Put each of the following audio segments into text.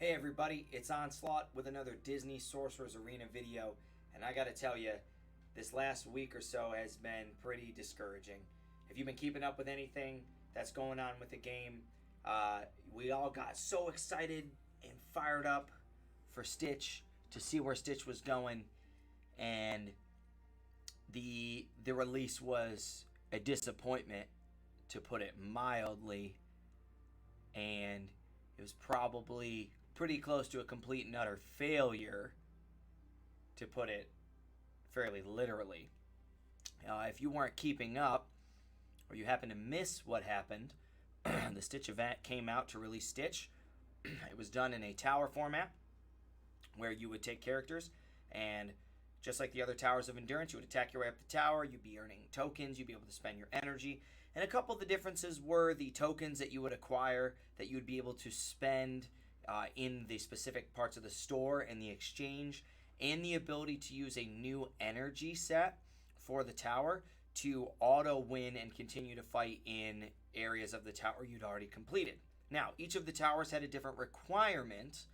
Hey everybody, it's Onslaught with another Disney Sorcerer's Arena video, and I gotta tell you, this last week or so has been pretty discouraging. If you've been keeping up with anything that's going on with the game, we all got so excited and fired up for Stitch to see where Stitch was going, and the release was a disappointment, to put it mildly, and it was probably pretty close to a complete and utter failure, to put it fairly literally. If you weren't keeping up, or you happen to miss what happened, the Stitch event came out to release Stitch. It was done in a tower format, where you would take characters, and just like the other Towers of Endurance, you would attack your way up the tower, you'd be earning tokens, you'd be able to spend your energy. And a couple of the differences were the tokens that you would acquire, that you would be able to spend in the specific parts of the store and the exchange, and the ability to use a new energy set for the tower to auto win and continue to fight in areas of the tower you'd already completed. Now, each of the towers had a different requirement,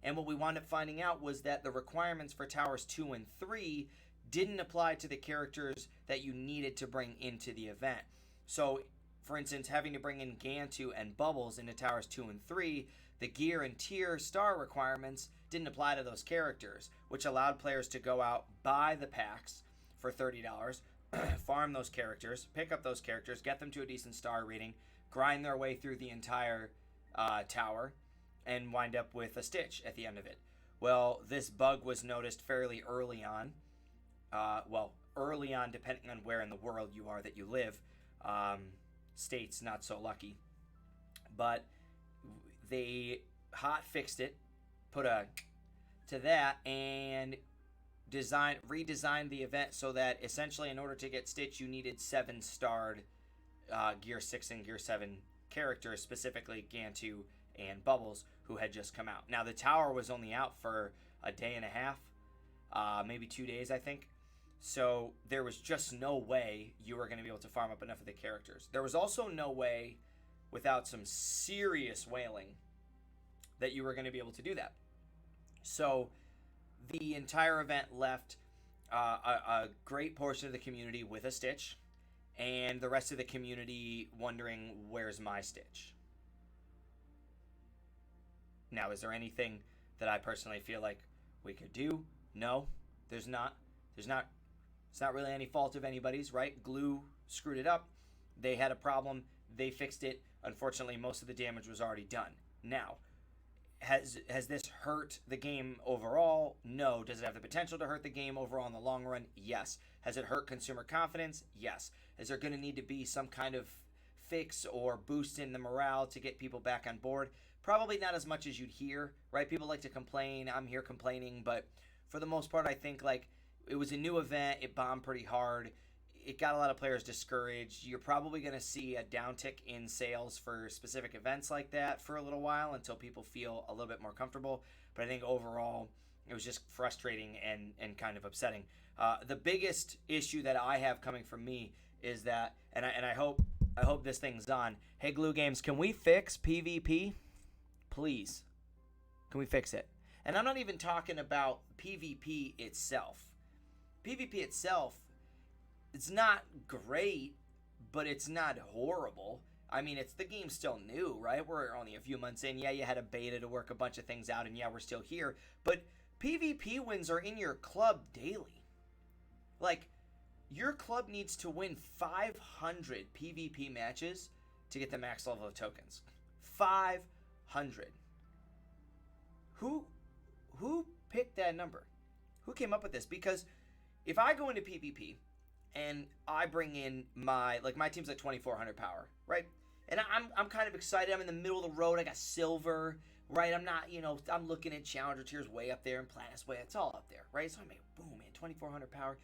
and what we wound up finding out was that the requirements for Towers 2 and 3 didn't apply to the characters that you needed to bring into the event. So, for instance, having to bring in Gantu and Bubbles into Towers 2 and 3, the gear and tier star requirements didn't apply to those characters, which allowed players to go out, buy the packs for $30, farm those characters, pick up those characters, get them to a decent star rating, grind their way through the entire tower, and wind up with a Stitch at the end of it. Well, this bug was noticed fairly early on. Early on, depending on where in the world you are that you live. States, not so lucky. But they hot fixed it, put a to that, and redesigned the event so that essentially, in order to get Stitch, you needed 7-starred Gear 6 and Gear 7 characters, specifically Gantu and Bubbles, who had just come out. Now, the tower was only out for a day and a half, maybe 2 days, I think. So there was just no way you were going to be able to farm up enough of the characters. There was also no way, without some serious whaling, that you were going to be able to do that. So the entire event left a great portion of the community with a Stitch, and the rest of the community wondering, where's my Stitch? Now, is there anything that I personally feel like we could do? No, there's not. It's not really any fault of anybody's, right? Glu screwed it up. They had a problem. They fixed it. Unfortunately, most of the damage was already done. Now, has this hurt the game overall? No. Does it have the potential to hurt the game overall in the long run? Yes. Has it hurt consumer confidence? Yes. Is there going to need to be some kind of fix or boost in the morale to get people back on board? Probably not as much as you'd hear, right? People like to complain. I'm here complaining, but for the most part, I think it was a new event. It bombed pretty hard. It got a lot of players discouraged. You're probably going to see a downtick in sales for specific events like that for a little while, until people feel a little bit more comfortable. But I think overall, it was just frustrating and kind of upsetting. The biggest issue that I have coming from me is that, and I hope this thing's on. Hey, Glu Games, can we fix PvP? Please. Can we fix it? And I'm not even talking about PvP itself. PvP itself, it's not great, but it's not horrible. I mean, the game's still new, right? We're only a few months in. Yeah, you had a beta to work a bunch of things out, and yeah, we're still here. But PvP wins are in your club daily. Your club needs to win 500 PvP matches to get the max level of tokens. 500. Who picked that number? Who came up with this? Because if I go into PvP and I bring in my team's at 2,400 power, right? And I'm kind of excited. I'm in the middle of the road. I got silver, right? I'm not, I'm looking at Challenger tiers way up there and Platinus way. It's all up there, right? So I'm like, boom, man, 2,400 power.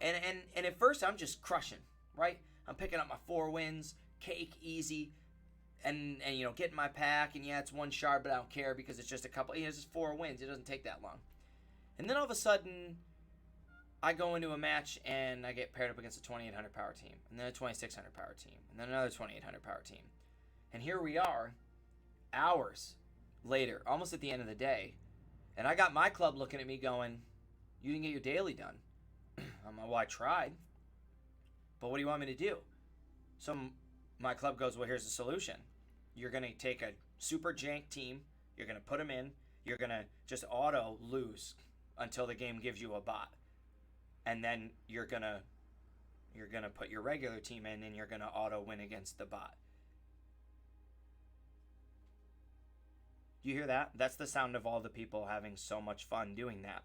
And at first I'm just crushing, right? I'm picking up my 4 wins, cake, easy, and getting my pack. And yeah, it's 1 shard, but I don't care because it's just a couple. It's just 4 wins. It doesn't take that long. And then all of a sudden, I go into a match and I get paired up against a 2,800 power team, and then a 2,600 power team, and then another 2,800 power team. And here we are, hours later, almost at the end of the day, and I got my club looking at me going, "You didn't get your daily done." I'm like, "Well, I tried, but what do you want me to do?" So my club goes, "Well, here's the solution. You're going to take a super jank team, you're going to put them in, you're going to just auto lose until the game gives you a bot. And then you're going to put your regular team in and you're going to auto win against the bot." You hear that? That's the sound of all the people having so much fun doing that.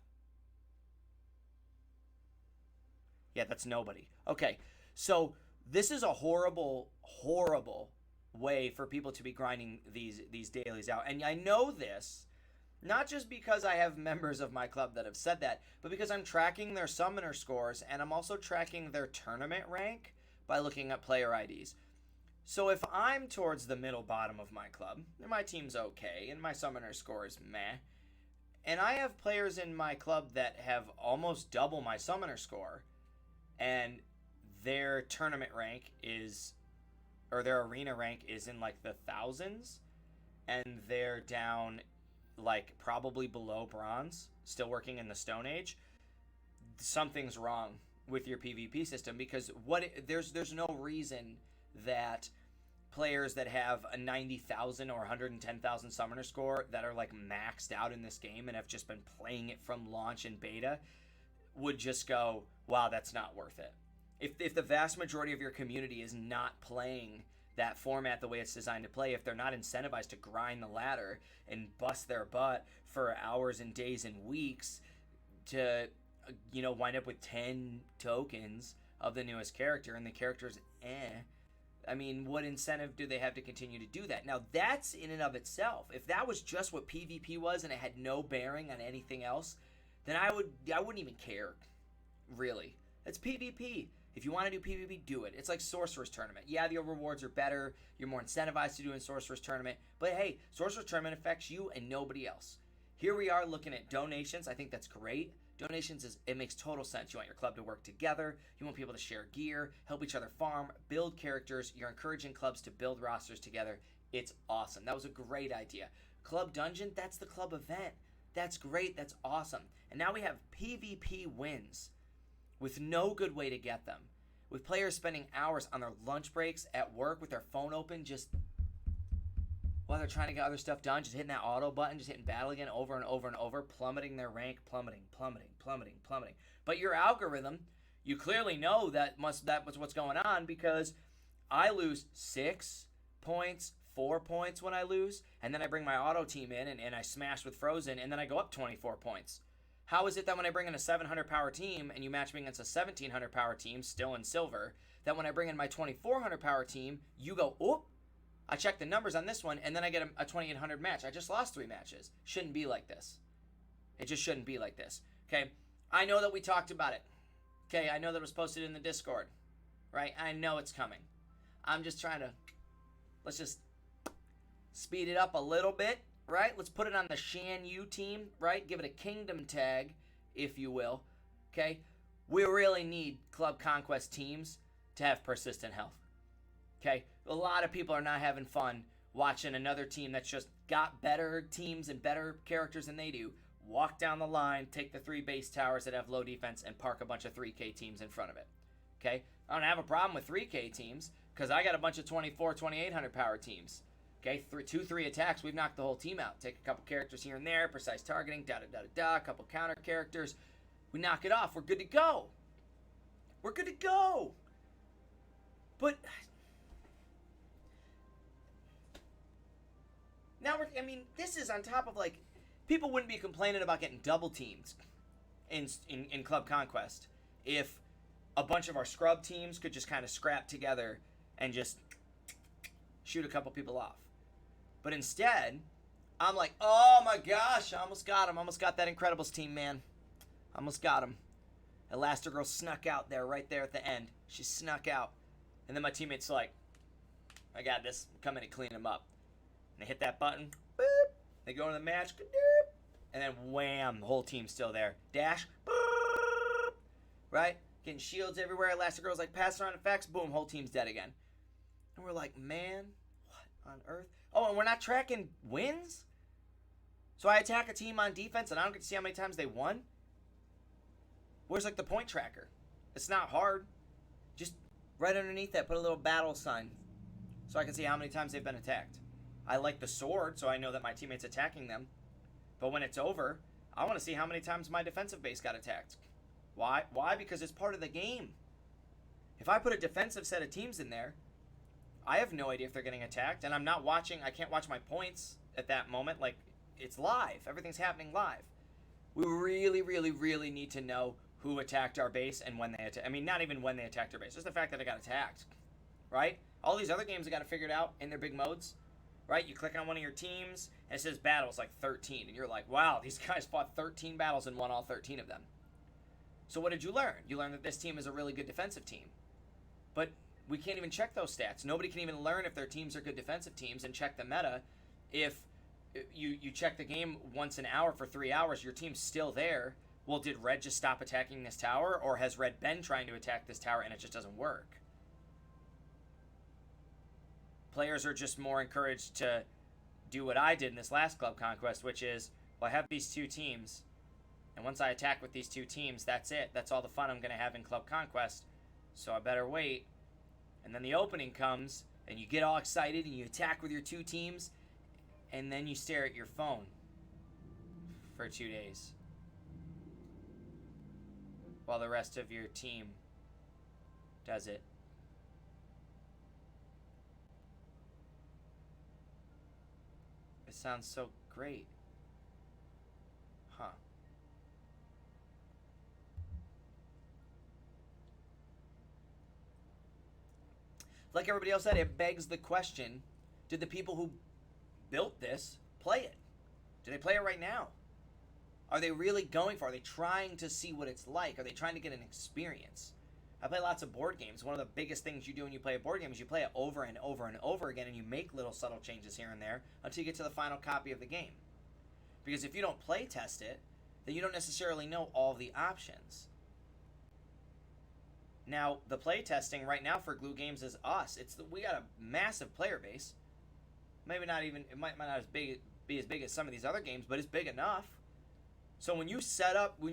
Yeah, that's nobody. Okay, so this is a horrible, horrible way for people to be grinding these dailies out. And I know this not just because I have members of my club that have said that, but because I'm tracking their summoner scores and I'm also tracking their tournament rank by looking at player IDs. So if I'm towards the middle bottom of my club, and my team's okay, and my summoner score is meh, and I have players in my club that have almost double my summoner score, and their tournament rank is, or their arena rank is in like the thousands, and they're down like probably below bronze, still working in the Stone Age, something's wrong with your PvP system, because there's no reason that players that have a 90,000 or 110,000 summoner score that are like maxed out in this game and have just been playing it from launch and beta would just go, "Wow, that's not worth it." If the vast majority of your community is not playing that format the way it's designed to play, if they're not incentivized to grind the ladder and bust their butt for hours and days and weeks to, wind up with 10 tokens of the newest character and the character's I mean, what incentive do they have to continue to do that? Now, that's in and of itself. If that was just what PvP was and it had no bearing on anything else, then I wouldn't even care, really. It's PvP. If you want to do PvP, do it. It's like Sorcerer's Tournament. Yeah, the rewards are better. You're more incentivized to do in Sorcerer's Tournament. But hey, Sorcerer's Tournament affects you and nobody else. Here we are looking at donations. I think that's great. Donations, it makes total sense. You want your club to work together. You want people to share gear, help each other farm, build characters. You're encouraging clubs to build rosters together. It's awesome. That was a great idea. Club Dungeon, that's the club event. That's great. That's awesome. And now we have PvP wins with no good way to get them. With players spending hours on their lunch breaks at work with their phone open, just while they're trying to get other stuff done, just hitting that auto button, just hitting battle again over and over and over, plummeting their rank, plummeting. But your algorithm, you clearly know that was what's going on, because I lose 6 points, 4 points when I lose, and then I bring my auto team in and I smash with Frozen, and then I go up 24 points. How is it that when I bring in a 700 power team and you match me against a 1700 power team still in silver, that when I bring in my 2400 power team, you go, "Oh, I check the numbers on this one, and then I get a 2800 match. I just lost 3 matches." Shouldn't be like this. It just shouldn't be like this. Okay? I know that we talked about it. Okay? I know that it was posted in the Discord. Right? I know it's coming. I'm just trying to, let's just speed it up a little bit. Right? Let's put it on the Shan Yu team. Right? Give it a kingdom tag, if you will. Okay? We really need Club Conquest teams to have persistent health. Okay, a lot of people are not having fun watching another team that's just got better teams and better characters than they do walk down the line, take the 3 base towers that have low defense, and park a bunch of 3K teams in front of it. Okay, I don't have a problem with 3K teams because I got a bunch of 2800 power teams. Okay, 2-3 attacks, we've knocked the whole team out. Take a couple characters here and there, precise targeting, a couple counter characters. We knock it off. We're good to go. We're good to go. But now this is on top of, like, people wouldn't be complaining about getting double teamed in Club Conquest if a bunch of our scrub teams could just kind of scrap together and just shoot a couple people off. But instead, I'm like, oh my gosh, I almost got him. Almost got that Incredibles team, man. Almost got him. Elastigirl snuck out there, right there at the end. She snuck out. And then my teammate's like, I got this. Come in and clean him up. And they hit that button. Boop. They go into the match. Doop. And then wham, the whole team's still there. Dash. Boop. Right? Getting shields everywhere. Elastigirl's like, pass around effects. Boom, whole team's dead again. And we're like, man, what on earth? Oh, and we're not tracking wins? So I attack a team on defense and I don't get to see how many times they won? Where's like the point tracker? It's not hard. Just right underneath that, put a little battle sign so I can see how many times they've been attacked. I like the sword so I know that my teammate's attacking them. But when it's over, I want to see how many times my defensive base got attacked. Why? Why? Because it's part of the game. If I put a defensive set of teams in there, I have no idea if they're getting attacked, and I'm not watching. I can't watch my points at that moment. Like, it's live. Everything's happening live. We really, really, really need to know who attacked our base and when they attacked. I mean, not even when they attacked our base. Just the fact that it got attacked, right? All these other games have got to figure it out in their big modes, right? You click on one of your teams, and it says battles like 13, and you're like, wow, these guys fought 13 battles and won all 13 of them. So what did you learn? You learned that this team is a really good defensive team. But we can't even check those stats. Nobody can even learn if their teams are good defensive teams and check the meta. If you check the game once an hour for 3 hours, your team's still there. Well, did Red just stop attacking this tower? Or has Red been trying to attack this tower and it just doesn't work? Players are just more encouraged to do what I did in this last Club Conquest, which is, well, I have these two teams. And once I attack with these two teams, that's it. That's all the fun I'm going to have in Club Conquest. So I better wait. And then the opening comes, and you get all excited, and you attack with your two teams, and then you stare at your phone for 2 days. While the rest of your team does it. It sounds so great. Huh. Like everybody else said, it begs the question, did the people who built this play it? Do they play it right now? Are they really going for it? Are they trying to see what it's like? Are they trying to get an experience? I play lots of board games. One of the biggest things you do when you play a board game is you play it over and over and over again, and you make little subtle changes here and there until you get to the final copy of the game. Because if you don't play test it, then you don't necessarily know all the options. Now, the play testing right now for Glu Games is us. We got a massive player base. Maybe not even, it might not be as big as some of these other games, but it's big enough. So when you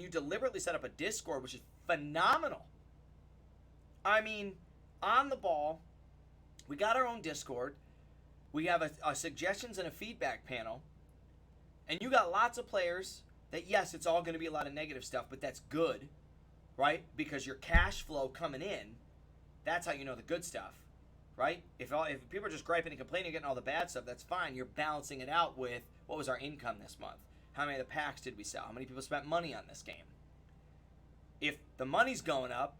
deliberately set up a Discord, which is phenomenal. I mean, on the ball, we got our own Discord. We have a suggestions and a feedback panel. And you got lots of players that, yes, it's all going to be a lot of negative stuff, but that's good. Right? Because your cash flow coming in, that's how you know the good stuff, right? If people are just griping and complaining, getting all the bad stuff, that's fine. You're balancing it out with, what was our income this month? How many of the packs did we sell? How many people spent money on this game? If the money's going up,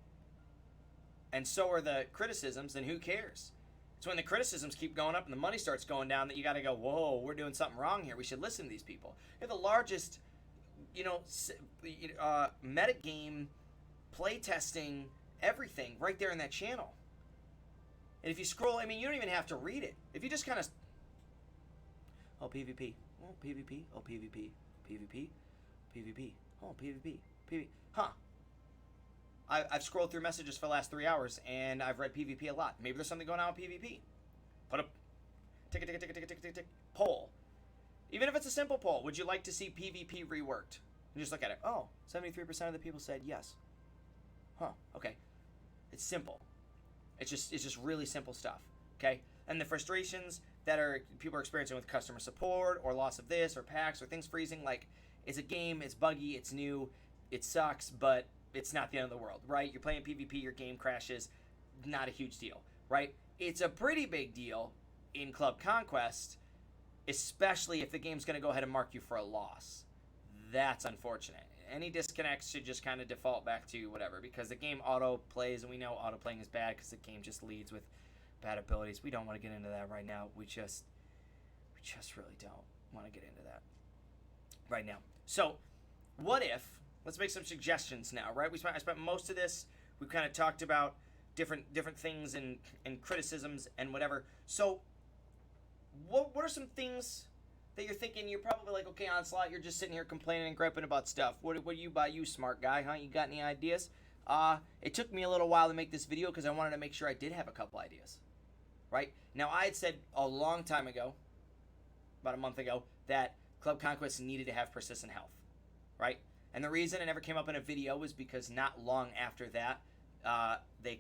and so are the criticisms, then who cares? It's when the criticisms keep going up and the money starts going down that you got to go, whoa, we're doing something wrong here. We should listen to these people. They're the largest, metagame, playtesting, everything right there in that channel. And if you scroll, I mean, you don't even have to read it. If you just kind of, oh, PvP, oh, PvP, oh, PvP, PvP, PvP, oh, PvP, PvP, huh. I've scrolled through messages for the last 3 hours, and I've read PvP a lot. Maybe there's something going on with PvP. Put a tick, poll. Even if it's a simple poll, would you like to see PvP reworked? And just look at it. Oh, 73% of the people said yes. Huh, okay. It's simple. It's just really simple stuff, okay? And the frustrations that people are experiencing with customer support or loss of this or packs or things freezing, like, it's a game, it's buggy, it's new, it sucks, but it's not the end of the world, right? You're playing PvP, your game crashes, not a huge deal, right? It's a pretty big deal in Club Conquest, especially if the game's going to go ahead and mark you for a loss. That's unfortunate. Any disconnects should just kind of default back to whatever, because the game auto plays, and we know auto playing is bad because the game just leads with bad abilities. We don't want to get into that right now. We just really don't want to get into that right now. So, what if? Let's make some suggestions now, right? I spent most of this. We've kind of talked about different things and criticisms and whatever. So, what are some things that you're thinking? You're probably like, okay, Onslaught, you're just sitting here complaining and griping about stuff. What do you buy, you smart guy, huh? You got any ideas? It took me a little while to make this video because I wanted to make sure I did have a couple ideas, right? Now, I had said a long time ago, about a month ago, that Club Conquest needed to have persistent health, right? And the reason it never came up in a video was because not long after that, the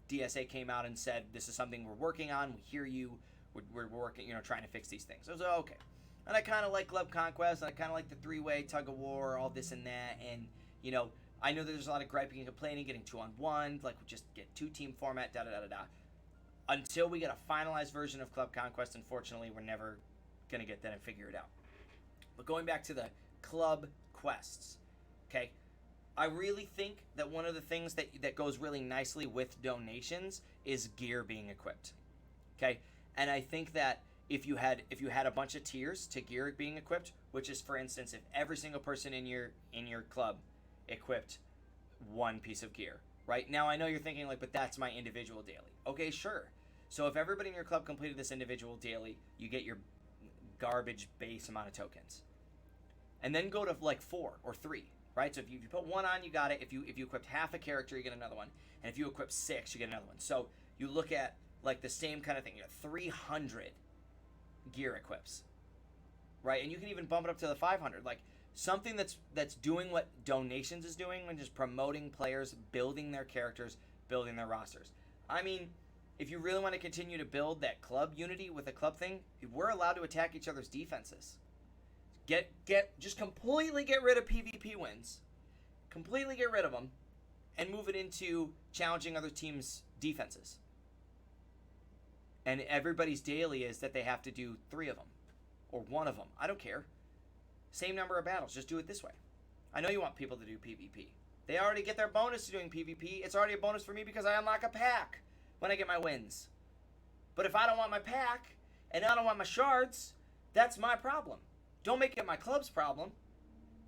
DSA came out and said, this is something we're working on. We hear you. We're working, trying to fix these things. So I was like, okay. And I kind of like Club Conquest. And I kind of like the three-way tug of war, all this and that. And, I know there's a lot of griping and complaining, getting 2-on-1, like just get 2-team format, da-da-da-da-da. Until we get a finalized version of Club Conquest, unfortunately, we're never going to get that and figure it out. But going back to the club quests, okay, I really think that one of the things that goes really nicely with donations is gear being equipped, okay? And I think that if you had a bunch of tiers to gear being equipped, which is, for instance, if every single person in your club equipped one piece of gear, right? Now, I know you're thinking, like, but that's my individual daily. Okay, sure. So if everybody in your club completed this individual daily, you get your garbage base amount of tokens. And then go to, like, 4 or 3, right? So if you put 1 on, you got it. If you equipped half a character, you get another one. And if you equip 6, you get another one. So you look at, like, the same kind of thing. You have 300 gear equips, right? And you can even bump it up to the 500. Like, something that's doing what donations is doing, and just promoting players, building their characters, building their rosters. I mean, if you really want to continue to build that club unity with a club thing, we're allowed to attack each other's defenses. Just completely get rid of PvP wins. Completely get rid of them and move it into challenging other teams' defenses. And everybody's daily is that they have to do 3 of them or 1 of them. I don't care. Same number of battles. Just do it this way. I know you want people to do PvP. They already get their bonus to doing PvP. It's already a bonus for me because I unlock a pack when I get my wins. But if I don't want my pack and I don't want my shards, that's my problem. Don't make it my club's problem,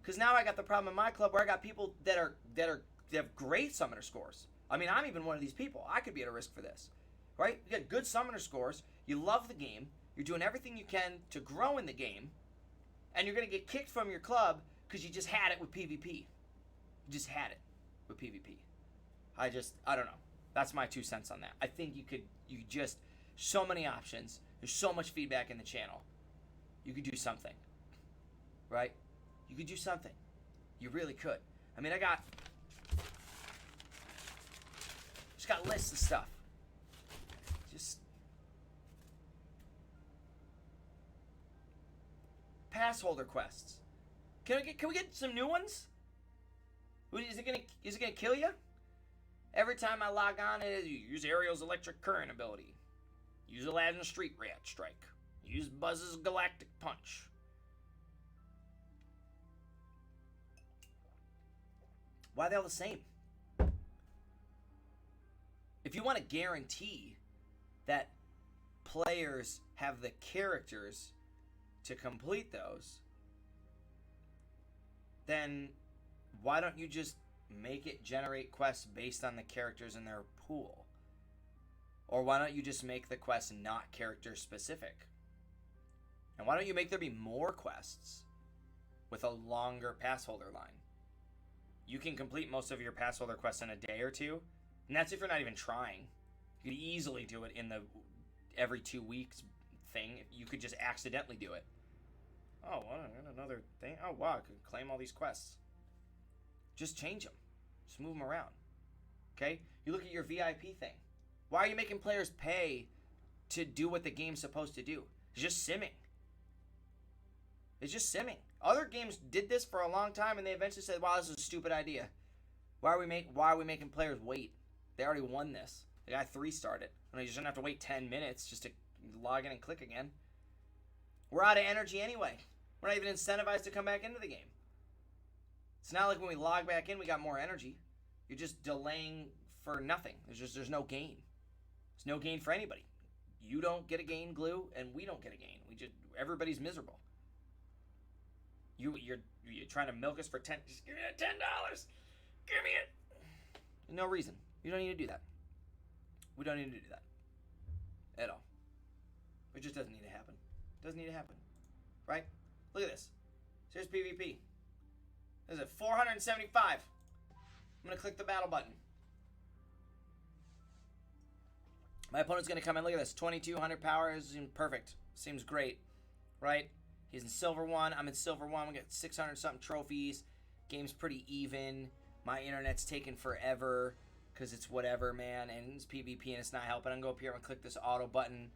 because now I got the problem in my club where I got people that have great summoner scores. I mean, I'm even one of these people. I could be at a risk for this, right? You got good summoner scores. You love the game. You're doing everything you can to grow in the game, and you're gonna get kicked from your club because you just had it with PvP. You just had it with PvP. I don't know. That's my 2 cents on that. I think so many options. There's so much feedback in the channel. You could do something, right? You could do something. You really could. I mean, just got lists of stuff. Just pass holder quests. Can we get some new ones? Is it gonna kill you? Every time I log on, it is use Ariel's electric current ability. Use Aladdin's street rat strike. Use Buzz's galactic punch. Why are they all the same? If you want to guarantee that players have the characters to complete those, then why don't you just make it generate quests based on the characters in their pool? Or why don't you just make the quests not character specific? And why don't you make there be more quests with a longer pass holder line? You can complete most of your pass holder quests in a day or 2, and that's if you're not even trying. You could easily do it in the every 2 weeks thing. You could just accidentally do it. Oh, well, I got another thing. Oh, wow, I could claim all these quests. Just change them. Just move them around. Okay? You look at your VIP thing. Why are you making players pay to do what the game's supposed to do? It's just simming. It's just simming. Other games did this for a long time, and they eventually said, wow, this is a stupid idea. Why are we making players wait? They already won this. The guy 3-starred it. And they just don't have to wait 10 minutes just to log in and click again. We're out of energy anyway. We're not even incentivized to come back into the game. It's not like when we log back in, we got more energy. You're just delaying for nothing. There's no gain. There's no gain for anybody. You don't get a gain, Glu, and we don't get a gain. Everybody's miserable. You're trying to milk us for $10. Just give me that $10. Give me it. No reason. You don't need to do that. We don't need to do that at all. It just doesn't need to happen. Doesn't need to happen, right? Look at this. So here's PvP. This is at 475. I'm gonna click the battle button. My opponent's gonna come in. Look at this. 2200 power is perfect. Seems great, right? He's in Silver 1. I'm in Silver 1. We got 600 something trophies. Game's pretty even. My internet's taking forever because it's whatever, man. And it's PvP and it's not helping. I'm going to go up here and click this auto button.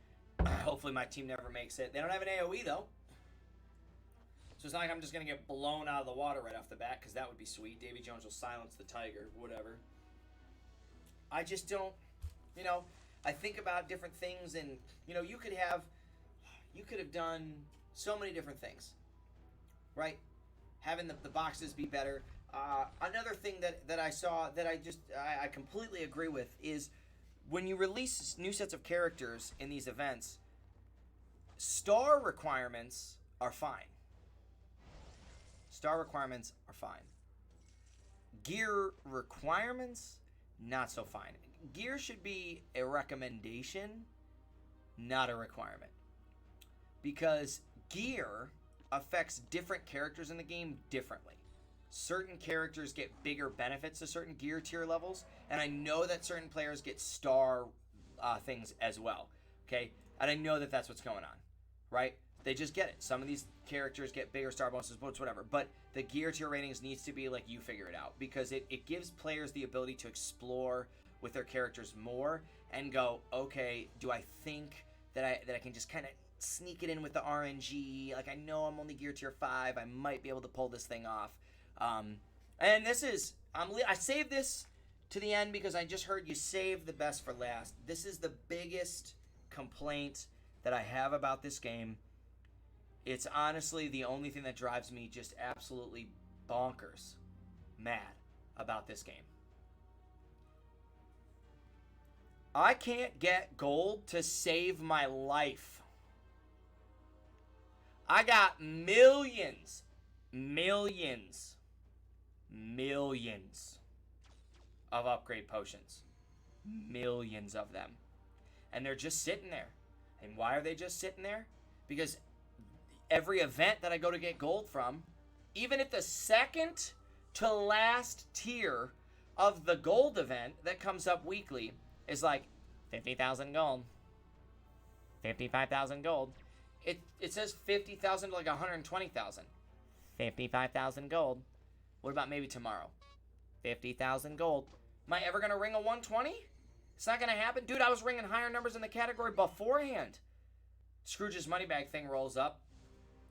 Hopefully my team never makes it. They don't have an AoE, though. So it's not like I'm just going to get blown out of the water right off the bat, because that would be sweet. Davy Jones will silence the tiger, whatever. I just don't, you know, I think about different things, and, you know, you could have done so many different things, right? Having the boxes be better. Another thing that I saw that I completely agree with is when you release new sets of characters in these events, star requirements are fine. Star requirements are fine. Gear requirements, not so fine. Gear should be a recommendation, not a requirement. Because gear affects different characters in the game differently. Certain characters get bigger benefits to certain gear tier levels, and I know that certain players get star things as well, okay? And I know that that's what's going on, right? They just get it. Some of these characters get bigger star bonuses, boats, whatever. But the gear tier ratings needs to be like you figure it out, because it gives players the ability to explore with their characters more and go, okay, do I think that I can just kind of sneak it in with the RNG? Like, I know I'm only gear tier 5. I might be able to pull this thing off. And this is, I saved this to the end because I just heard you save the best for last. This is the biggest complaint that I have about this game. It's honestly the only thing that drives me just absolutely bonkers mad about this game. I can't get gold to save my life. I got millions of upgrade potions. Millions of them. And they're just sitting there. And why are they just sitting there? Because every event that I go to get gold from, even at the second to last tier of the gold event that comes up weekly, is like 50,000 gold, 55,000 gold. It says 50,000 to like 120,000. 55,000 gold. What about maybe tomorrow? 50,000 gold. Am I ever going to ring a 120? It's not going to happen. Dude, I was ringing higher numbers in the category beforehand. Scrooge's money bag thing rolls up.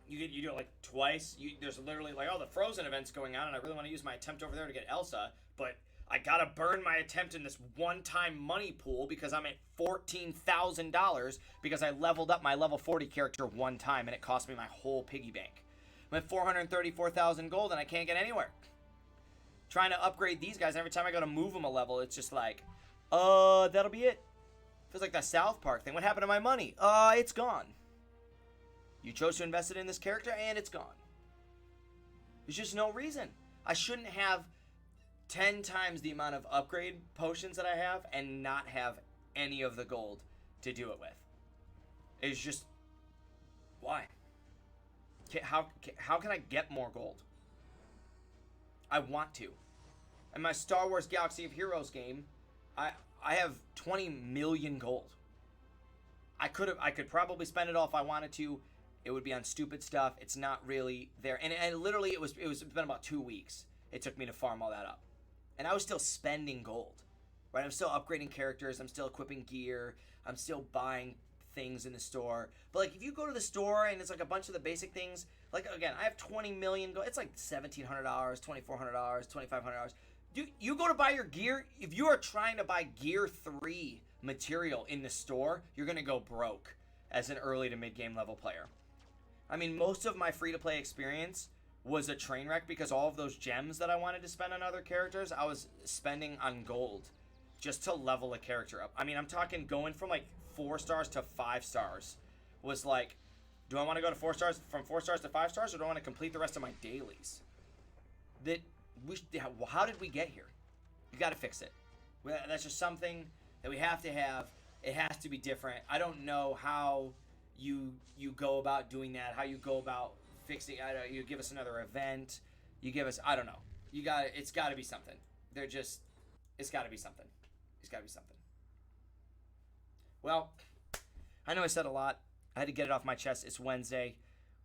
You do it like twice. There's literally like, oh, the Frozen event's going on, and I really want to use my attempt over there to get Elsa, but I got to burn my attempt in this one-time money pool because I'm at $14,000 because I leveled up my level 40 character one time, and it cost me my whole piggy bank. I'm at 434,000 gold, and I can't get anywhere. Trying to upgrade these guys, and every time I go to move them a level, it's just like, that'll be it. Feels like that South Park thing. What happened to my money? It's gone. You chose to invest it in this character, and it's gone. There's just no reason. I shouldn't have 10 times the amount of upgrade potions that I have and not have any of the gold to do it with. It's just, why? How can I get more gold? I want to. In my Star Wars Galaxy of Heroes game, I have 20 million gold. I could probably spend it all if I wanted to. It would be on stupid stuff. It's not really there. And literally, it's been about 2 weeks. It took me to farm all that up. And I was still spending gold, right? I'm still upgrading characters. I'm still equipping gear. I'm still buying things in the store. But, like, if you go to the store and it's, like, a bunch of the basic things, like, again, I have 20 million gold. It's, like, $1,700, $2,400, $2,500. You go to buy your gear. If you are trying to buy Gear 3 material in the store, you're going to go broke as an early to mid-game level player. I mean, most of my free-to-play experience was a train wreck because all of those gems that I wanted to spend on other characters, I was spending on gold just to level a character up. I mean, I'm talking going from like 4 stars to 5 stars was like, do I want to go to 4 stars, from 4 stars to 5 stars, or do I want to complete the rest of my dailies? How did we get here? You got to fix it. That's just something that we have to have. It has to be different. I don't know how you go about doing that, how you go about fixing. You give us another event. You give us, I don't know. It's got to be something. It's got to be something. It's got to be something. Well, I know I said a lot. I had to get it off my chest. It's Wednesday.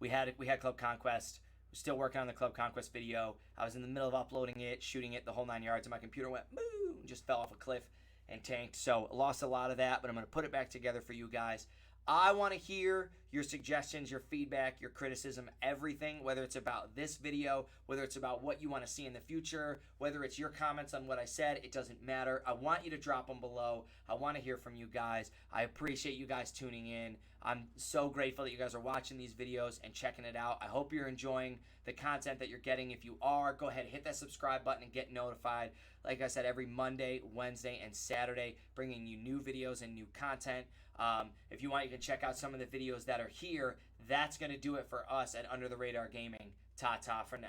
we had Club Conquest. We're still working on the Club Conquest video. I was in the middle of uploading it, shooting it the whole 9 yards, and my computer went boom, and just fell off a cliff and tanked. So I lost a lot of that, but I'm going to put it back together for you guys. I want to hear your suggestions, your feedback, your criticism, everything, whether it's about this video, whether it's about what you want to see in the future, whether it's your comments on what I said, it doesn't matter. I want you to drop them below. I want to hear from you guys. I appreciate you guys tuning in. I'm so grateful that you guys are watching these videos and checking it out. I hope you're enjoying the content that you're getting. If you are, go ahead, hit that subscribe button and get notified. Like I said, every Monday, Wednesday, and Saturday, bringing you new videos and new content. If you want, you can check out some of the videos that are here. That's going to do it for us at Under the Radar Gaming. Ta-ta for now.